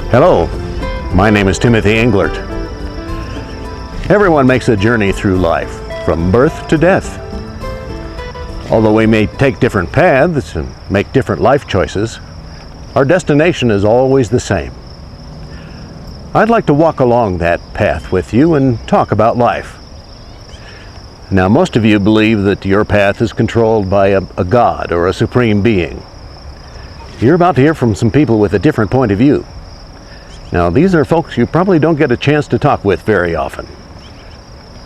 Hello, my name is Tim Englert. Everyone makes a journey through life, from birth to death. Although we may take different paths and make different life choices, our destination is always the same. I'd like to walk along that path with you and talk about life. Now, most of you believe that your path is controlled by a God or a supreme being. You're about to hear from some people with a different point of view. Now, these are folks you probably don't get a chance to talk with very often.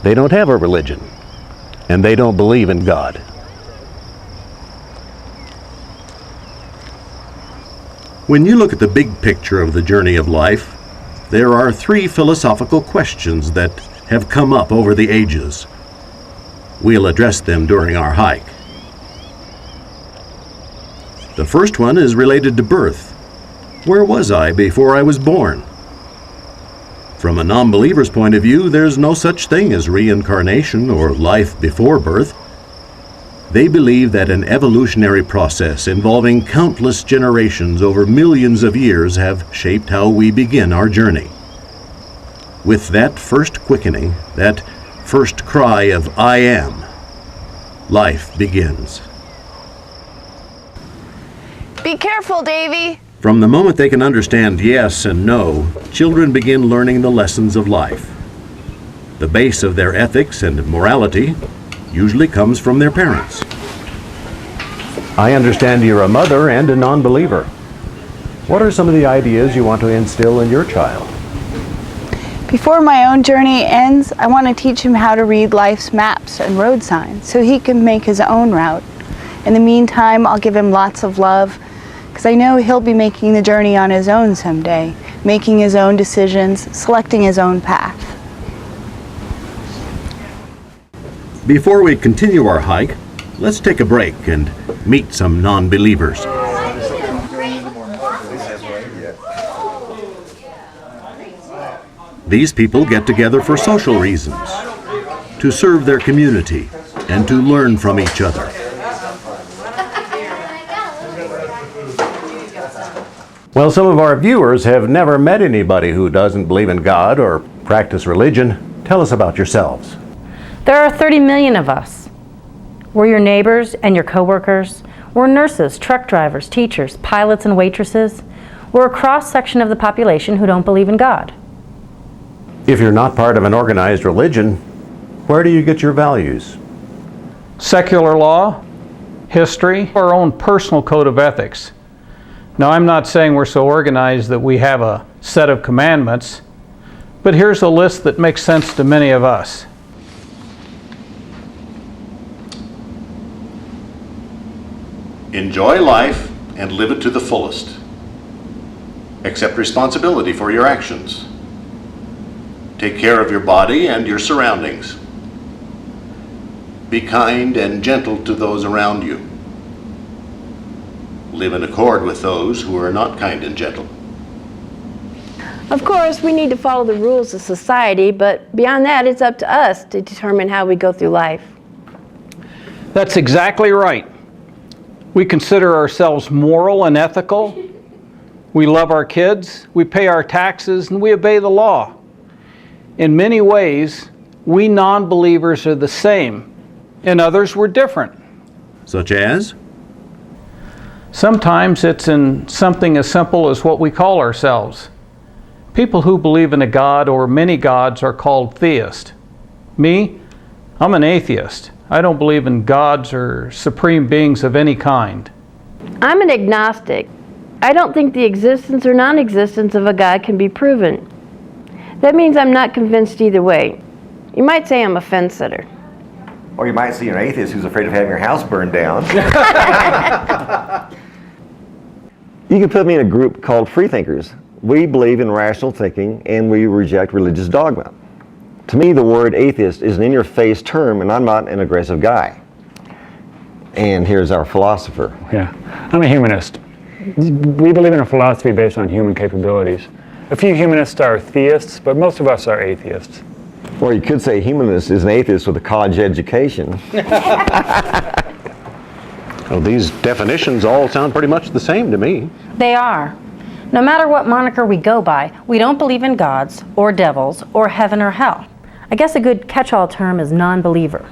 They don't have a religion, and they don't believe in God. When you look at the big picture of the journey of life, there are three philosophical questions that have come up over the ages. We'll address them during our hike. The first one is related to birth. Where was I before I was born? From a non-believer's point of view, there's no such thing as reincarnation or life before birth. They believe that an evolutionary process involving countless generations over millions of years have shaped how we begin our journey. With that first quickening, that first cry of "I am," life begins. Be careful, Davy. From the moment they can understand yes and no, children begin learning the lessons of life. The base of their ethics and morality usually comes from their parents. I understand you're a mother and a non-believer. What are some of the ideas you want to instill in your child? Before my own journey ends, I want to teach him how to read life's maps and road signs so he can make his own route. In the meantime, I'll give him lots of love, because I know he'll be making the journey on his own someday, making his own decisions, selecting his own path. Before we continue our hike, let's take a break and meet some non-believers. These people get together for social reasons, to serve their community, and to learn from each other. Well, some of our viewers have never met anybody who doesn't believe in God or practice religion. Tell us about yourselves. There are 30 million of us. We're your neighbors and your coworkers. We're nurses, truck drivers, teachers, pilots, and waitresses. We're a cross-section of the population who don't believe in God. If you're not part of an organized religion, where do you get your values? Secular law, history, our own personal code of ethics. Now, I'm not saying we're so organized that we have a set of commandments, but here's a list that makes sense to many of us. Enjoy life and live it to the fullest. Accept responsibility for your actions. Take care of your body and your surroundings. Be kind and gentle to those around you. Live in accord with those who are not kind and gentle. Of course, we need to follow the rules of society, but beyond that, it's up to us to determine how we go through life. That's exactly right. We consider ourselves moral and ethical. We love our kids, we pay our taxes, and we obey the law. In many ways, we non-believers are the same. In others, we're different. Such as? Sometimes it's in something as simple as what we call ourselves. People who believe in a God or many gods are called theists. Me, I'm an atheist. I don't believe in gods or supreme beings of any kind. I'm an agnostic. I don't think the existence or non-existence of a God can be proven. That means I'm not convinced either way. You might say I'm a fence sitter. Or you might see an atheist who's afraid of having your house burned down. You can put me in a group called freethinkers. We believe in rational thinking and we reject religious dogma. To me, the word atheist is an in-your-face term, and I'm not an aggressive guy. And here's our philosopher. Yeah, I'm a humanist. We believe in a philosophy based on human capabilities. A few humanists are theists, but most of us are atheists. Or you could say humanist is an atheist with a college education. Well, these definitions all sound pretty much the same to me. They are. No matter what moniker we go by, we don't believe in gods or devils or heaven or hell. I guess a good catch-all term is non-believer.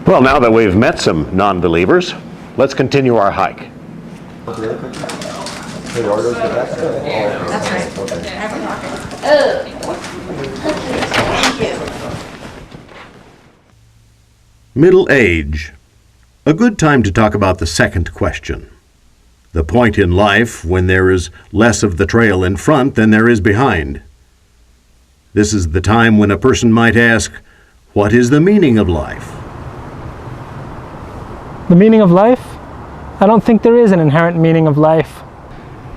Well, now that we've met some non-believers, let's continue our hike. Middle age. A good time to talk about the second question. The point in life when there is less of the trail in front than there is behind. This is the time when a person might ask, what is the meaning of life? The meaning of life? I don't think there is an inherent meaning of life.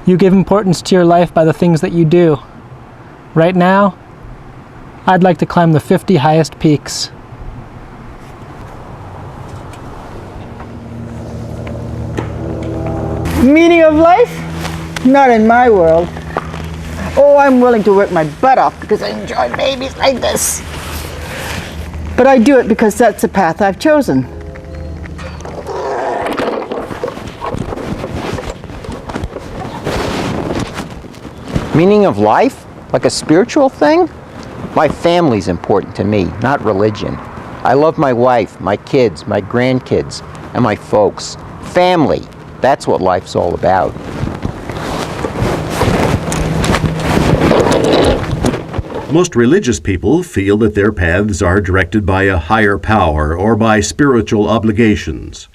You give importance to your life by the things that you do. Right now, I'd like to climb the 50 highest peaks. Meaning of life? Not in my world. Oh, I'm willing to work my butt off because I enjoy babies like this. But I do it because that's the path I've chosen. Meaning of life? Like a spiritual thing? My family's important to me, not religion. I love my wife, my kids, my grandkids, and my folks. Family. That's what life's all about. Most religious people feel that their paths are directed by a higher power or by spiritual obligations.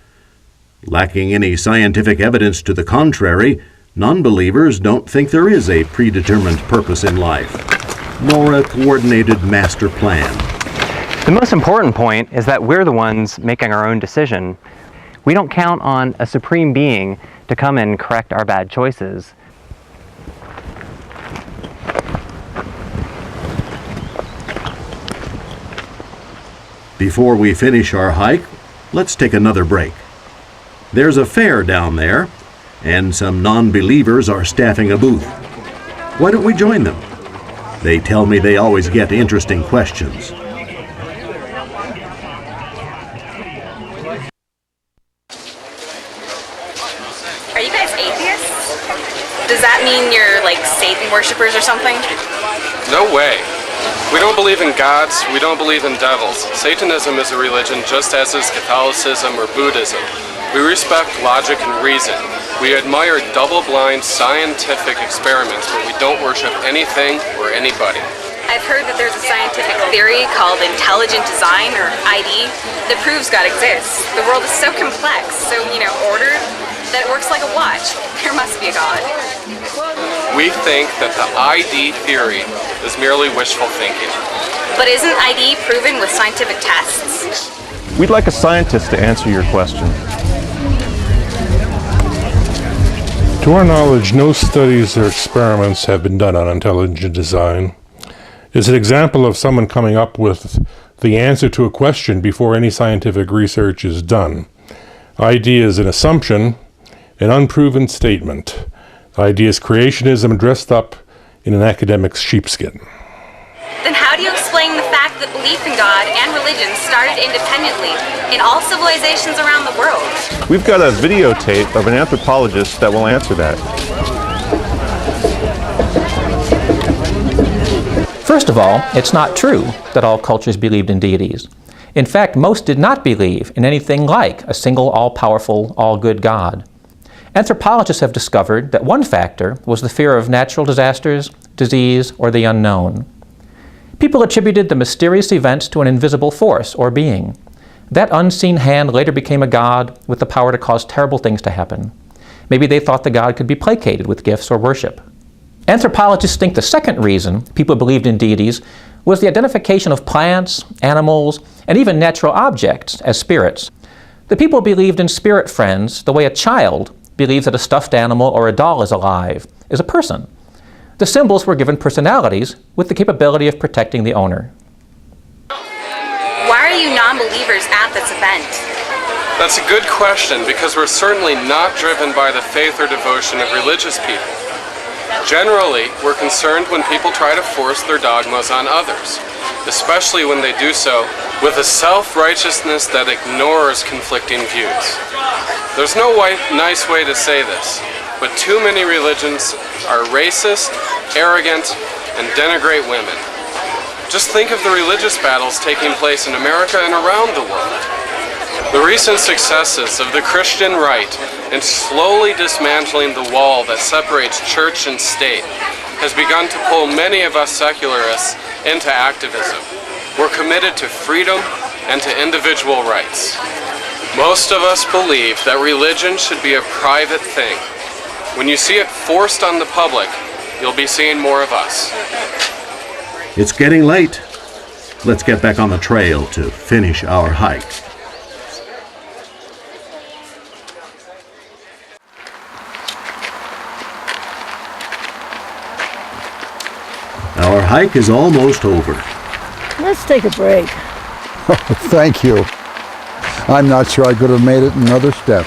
Lacking any scientific evidence to the contrary, non-believers don't think there is a predetermined purpose in life, nor a coordinated master plan. The most important point is that we're the ones making our own decision. We don't count on a supreme being to come and correct our bad choices. Before we finish our hike, let's take another break. There's a fair down there, and some non-believers are staffing a booth. Why don't we join them? They tell me they always get interesting questions. Are you guys atheists? Does that mean you're like Satan worshippers or something? No way. We don't believe in gods, we don't believe in devils. Satanism is a religion just as is Catholicism or Buddhism. We respect logic and reason. We admire double-blind scientific experiments, but we don't worship anything or anybody. I've heard that there's a scientific theory called intelligent design, or ID, that proves God exists. The world is so complex, so, ordered, that it works like a watch. There must be a God. We think that the ID theory is merely wishful thinking. But isn't ID proven with scientific tests? We'd like a scientist to answer your question. To our knowledge, no studies or experiments have been done on intelligent design. It's an example of someone coming up with the answer to a question before any scientific research is done. ID is an assumption, an unproven statement. ID is creationism dressed up in an academic's sheepskin. Then how do you explain the fact that belief in God and religion started independently in all civilizations around the world? We've got a videotape of an anthropologist that will answer that. First of all, it's not true that all cultures believed in deities. In fact, most did not believe in anything like a single all-powerful, all-good God. Anthropologists have discovered that one factor was the fear of natural disasters, disease, or the unknown. People attributed the mysterious events to an invisible force or being. That unseen hand later became a god with the power to cause terrible things to happen. Maybe they thought the god could be placated with gifts or worship. Anthropologists think the second reason people believed in deities was the identification of plants, animals, and even natural objects as spirits. The people believed in spirit friends the way a child believes that a stuffed animal or a doll is alive, is a person. The symbols were given personalities with the capability of protecting the owner. Why are you non-believers at this event? That's a good question because we're certainly not driven by the faith or devotion of religious people. Generally, we're concerned when people try to force their dogmas on others, especially when they do so with a self-righteousness that ignores conflicting views. There's no nice way to say this, but too many religions are racist, arrogant, and denigrate women. Just think of the religious battles taking place in America and around the world. The recent successes of the Christian right in slowly dismantling the wall that separates church and state has begun to pull many of us secularists into activism. We're committed to freedom and to individual rights. Most of us believe that religion should be a private thing. When you see it forced on the public, you'll be seeing more of us. It's getting late. Let's get back on the trail to finish our hike. Our hike is almost over. Let's take a break. Thank you. I'm not sure I could have made it another step.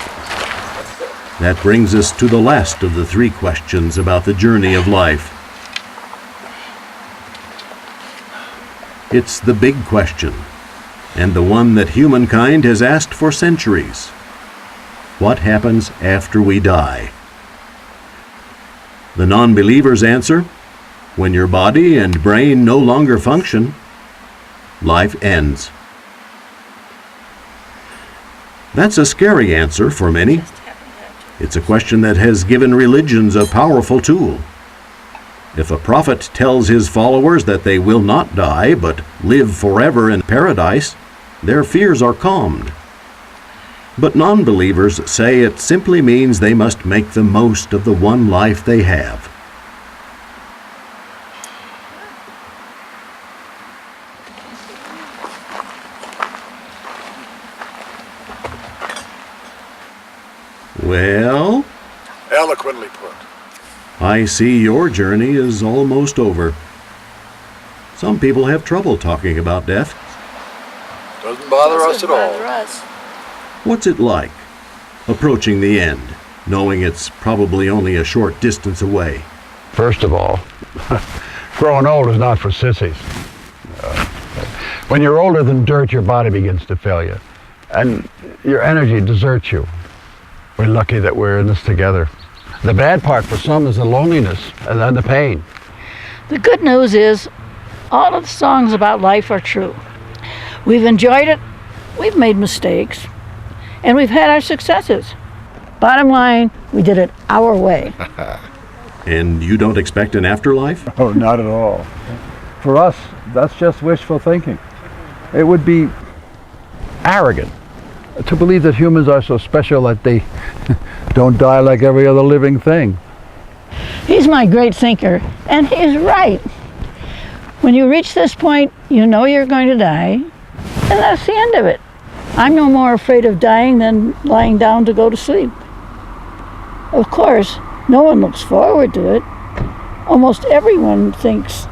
That brings us to the last of the 3 questions about the journey of life. It's the big question, and the one that humankind has asked for centuries. What happens after we die? The non-believer's answer: when your body and brain no longer function, life ends. That's a scary answer for many. It's a question that has given religions a powerful tool. If a prophet tells his followers that they will not die but live forever in paradise, their fears are calmed. But non-believers say it simply means they must make the most of the one life they have. Well? Eloquently put. I see your journey is almost over. Some people have trouble talking about death. Doesn't bother us at all. What's it like, approaching the end, knowing it's probably only a short distance away? First of all, growing old is not for sissies. When you're older than dirt, your body begins to fail you, and your energy deserts you. We're lucky that we're in this together. The bad part for some is the loneliness and then the pain. The good news is all of the songs about life are true. We've enjoyed it, we've made mistakes, and we've had our successes. Bottom line, we did it our way. And you don't expect an afterlife? Oh, not at all. For us, that's just wishful thinking. It would be arrogant to believe that humans are so special that they don't die like every other living thing. He's my great thinker, and he's right. When you reach this point, you know you're going to die, and that's the end of it. I'm no more afraid of dying than lying down to go to sleep. Of course, no one looks forward to it. Almost everyone thinks,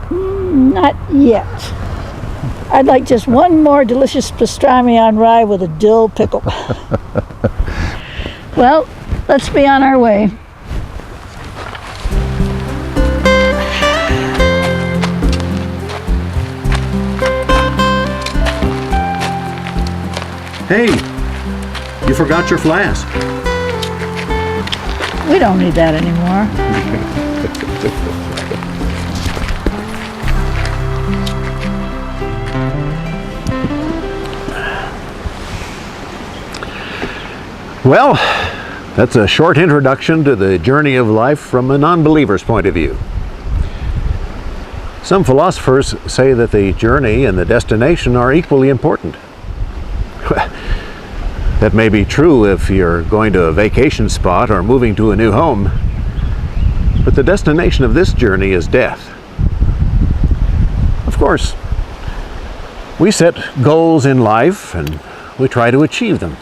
not yet. I'd like just one more delicious pastrami on rye with a dill pickle. Well, let's be on our way. Hey, you forgot your flask. We don't need that anymore. Well, that's a short introduction to the journey of life from a non-believer's point of view. Some philosophers say that the journey and the destination are equally important. That may be true if you're going to a vacation spot or moving to a new home, but the destination of this journey is death. Of course, we set goals in life and we try to achieve them.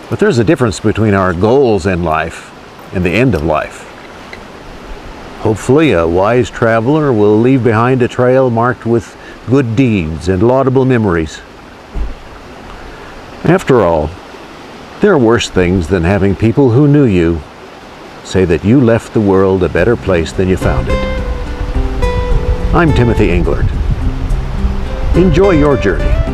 But there's a difference between our goals in life and the end of life. Hopefully, a wise traveler will leave behind a trail marked with good deeds and laudable memories. After all, there are worse things than having people who knew you say that you left the world a better place than you found it. I'm Timothy Englert. Enjoy your journey.